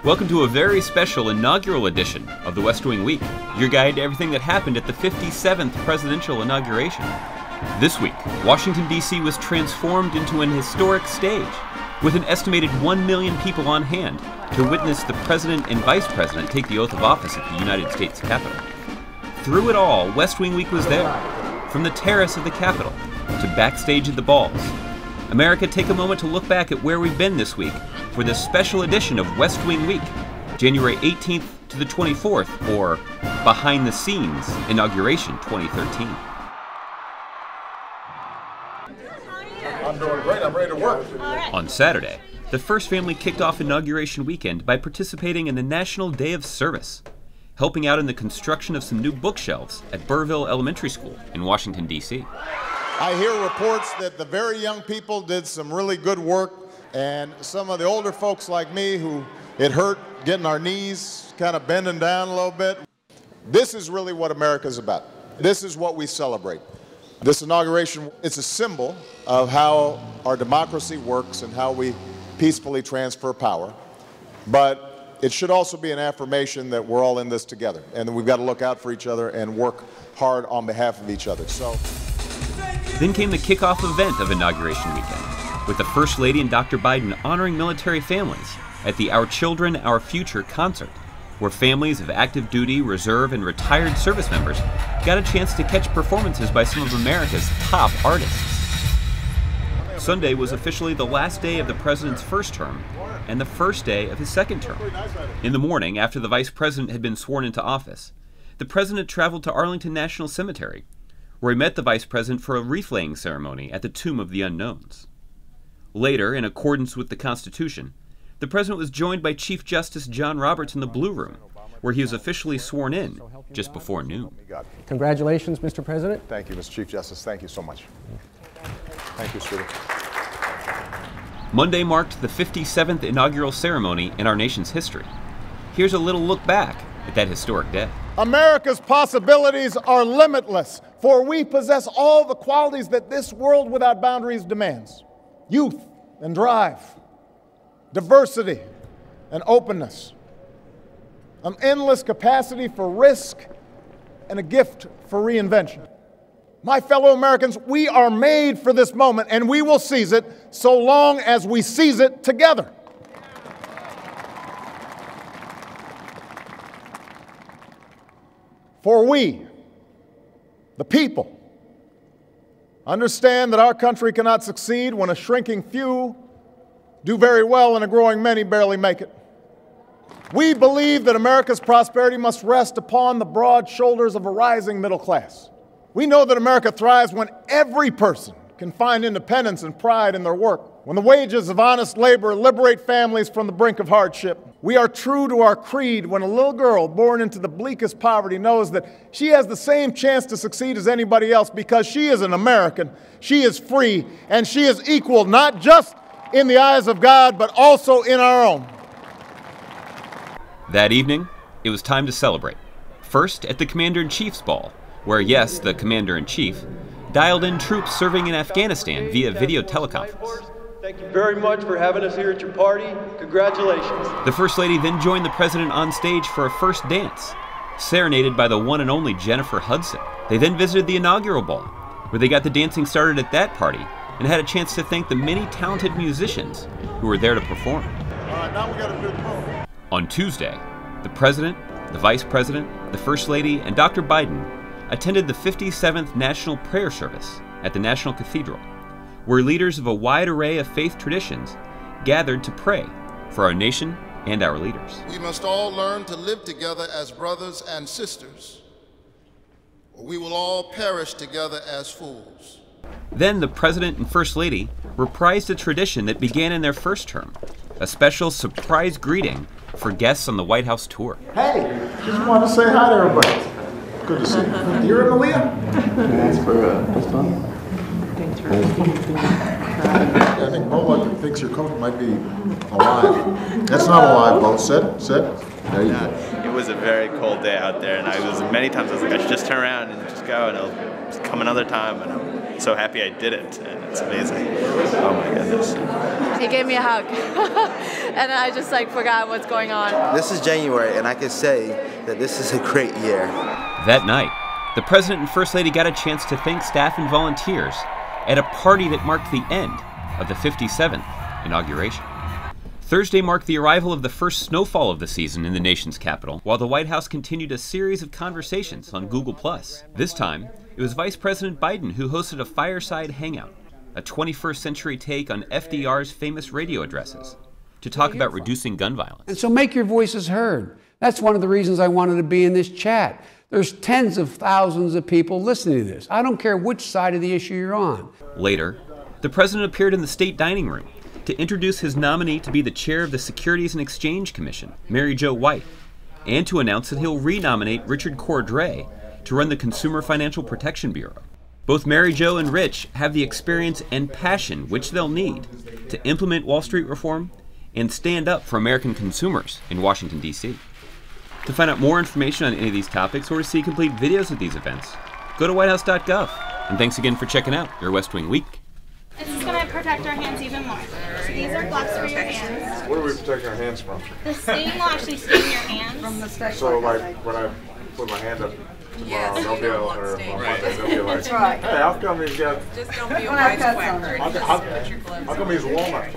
Welcome to a very special inaugural edition of the West Wing Week, your guide to everything that happened at the 57th presidential inauguration. This week, Washington, D.C. was transformed into an historic stage, with an estimated 1 million people on hand to witness the President and Vice President take the oath of office at the United States Capitol. Through it all, West Wing Week was there, from the terrace of the Capitol to backstage at the balls. America, take a moment to look back at where we've been this week for this special edition of West Wing Week, January 18th to the 24th, or Behind the Scenes Inauguration 2013. I'm doing great. I'm ready to work. On Saturday, the First Family kicked off inauguration weekend by participating in the National Day of Service, helping out in the construction of some new bookshelves at Burrville Elementary School in Washington, D.C. I hear reports that the very young people did some really good work, and some of the older folks like me who it hurt getting our knees kind of bending down a little bit. This is really what America's about. This is what we celebrate. This inauguration, it's a symbol of how our democracy works and how we peacefully transfer power. But it should also be an affirmation that we're all in this together and that we've got to look out for each other and work hard on behalf of each other. Then came the kickoff event of Inauguration Weekend, with the First Lady and Dr. Biden honoring military families at the Our Children, Our Future concert, where families of active duty, reserve, and retired service members got a chance to catch performances by some of America's top artists. Sunday was officially the last day of the president's first term and the first day of his second term. In the morning, after the vice president had been sworn into office, the president traveled to Arlington National Cemetery, where he met the vice president for a wreath-laying ceremony at the Tomb of the Unknowns. Later, in accordance with the Constitution, the president was joined by Chief Justice John Roberts in the Blue Room, where he was officially sworn in just before noon. Congratulations, Mr. President. Thank you, Mr. Chief Justice. Thank you so much. Thank you, sweetie. Monday marked the 57th inaugural ceremony in our nation's history. Here's a little look back at that historic day. America's possibilities are limitless, for we possess all the qualities that this world without boundaries demands: youth and drive, diversity and openness, an endless capacity for risk, and a gift for reinvention. My fellow Americans, we are made for this moment, and we will seize it so long as we seize it together. For we, the people, understand that our country cannot succeed when a shrinking few do very well and a growing many barely make it. We believe that America's prosperity must rest upon the broad shoulders of a rising middle class. We know that America thrives when every person can find independence and pride in their work, when the wages of honest labor liberate families from the brink of hardship. We are true to our creed when a little girl born into the bleakest poverty knows that she has the same chance to succeed as anybody else because she is an American, she is free, and she is equal not just in the eyes of God, but also in our own. That evening, it was time to celebrate. First, at the Commander-in-Chief's Ball, where, yes, the Commander-in-Chief dialed in troops serving in Afghanistan via video teleconference. Thank you very much for having us here at your party. Congratulations. The First Lady then joined the President on stage for a first dance, serenaded by the one and only Jennifer Hudson. They then visited the inaugural ball, where they got the dancing started at that party and had a chance to thank the many talented musicians who were there to perform. All right, now we got to do the move. On Tuesday, the President, the Vice President, the First Lady, and Dr. Biden attended the 57th National Prayer Service at the National Cathedral, where leaders of a wide array of faith traditions gathered to pray for our nation and our leaders. We must all learn to live together as brothers and sisters, or we will all perish together as fools. Then the President and First Lady reprised a tradition that began in their first term, a special surprise greeting for guests on the White House tour. Hey, just wanted to say hi to everybody. Good to see you. You're in Malia? Thanks for postponing. I think Bo thinks your coat might be alive. That's not alive, Bo. Sit. There you go. It was a very cold day out there, and many times I was like, I should just turn around and just go, and it'll just come another time. And so happy I did it, and it's amazing. Oh my goodness. He gave me a hug, and I just forgot what's going on. This is January, and I can say that this is a great year. That night, the President and First Lady got a chance to thank staff and volunteers at a party that marked the end of the 57th inauguration. Thursday marked the arrival of the first snowfall of the season in the nation's capital, while the White House continued a series of conversations on Google+. This time, it was Vice President Biden who hosted a fireside hangout, a 21st century take on FDR's famous radio addresses, to talk about reducing gun violence. And so make your voices heard. That's one of the reasons I wanted to be in this chat. There's tens of thousands of people listening to this. I don't care which side of the issue you're on. Later, the President appeared in the state dining room to introduce his nominee to be the chair of the Securities and Exchange Commission, Mary Jo White, and to announce that he'll renominate Richard Cordray to run the Consumer Financial Protection Bureau. Both Mary Jo and Rich have the experience and passion which they'll need to implement Wall Street reform and stand up for American consumers in Washington, D.C. To find out more information on any of these topics or to see complete videos of these events, go to whitehouse.gov. And thanks again for checking out your West Wing Week. This is going to protect our hands even more. So these are gloves for your hands. What do we protect our hands from? The stain will actually stain your hands. From the special. So when I put my hand up tomorrow, they'll be able, or on Monday, they'll be like, hey, how come he's got... Just don't be a white square. How come he's Walnut?